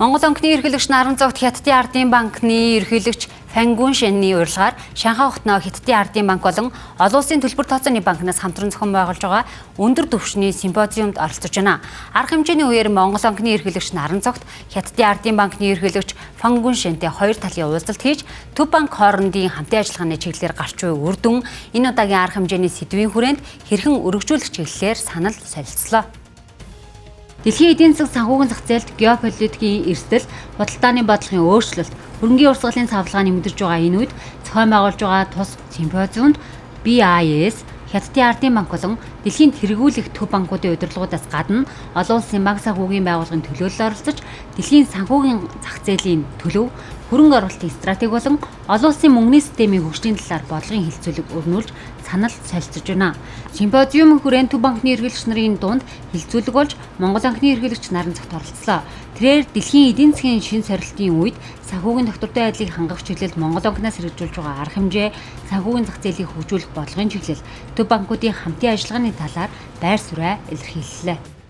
Монгол банкны ерөнхийлөгч Наран Зогт Хятадын Ардын банкны ерөнхийлөгч Фан Гуншэний урилгаар Шанхай хотноо Хятадын Ардын банк болон олон улсын төлбөр тооцооны банкнаас хамтран зохион байгуулж байгаа өндөр түвшний симпозиумд оролцож байна. Арга хэмжээний үеэр Монгол банкны ерөнхийлөгч Наран Зогт Хятадын Ардын банкны ерөнхийлөгч Фан Гуншэнтэй хоёр талын уулзалт хийж төв банк хоорондын хамтын ажиллагааны чиглэлээр гарч буй үр дүн энэ удаагийн арга хэмжээний сэдвийн хүрээнд хэрхэн өргөжүүлэх чиглэлээр санал солилцлоо. Дэлхийн эдийн засаг санхүүгийн зах зээлд геополитикийн эрсдэл, худалдааны бодлогын өөрчлөлт, хөрөнгийн урсгалын савлгаа нэмэгдэж байгаа энэ үед зохион байгуулж байгаа тус симпозиумд BIS, Хятадын Ардын банк болон дэлхийн тэргүүлэх төв банкуудын удирдлагуудаас гадна олон улсын банк санхүүгийн байгууллагын төлөөлөл оролцож, дэлхийн санхүүгийн зах зээлийн төлөв, хөрөнгө оруулалтын стратеги болон олон улсын мөнгөний системийн хөгжлийн талаар бодлогын хэлэлцүүлэг өрнүүлж санал солилцож байна. Симпозиумын хүрээнд төв банкны ерөнхийлөгч нарын дунд хэлэлцүүлэг болж Монгол банкны ерөнхийлөгч Наран Зогт оролцлоо. Тэрээр дэлхийн эдийн засгийн шинэ сорилтын үед санхүүгийн доктортой байдлыг хангах чиглэлд Монгол банкнаас хэрэгжүүлж байгаа арга хэмжээ, санхүүгийн зах зээлийг хөгжүүлэх бодлогын чиглэл, төв банкуудын хамтын ажиллагааны талаар байр сууриа илэрхийллээ.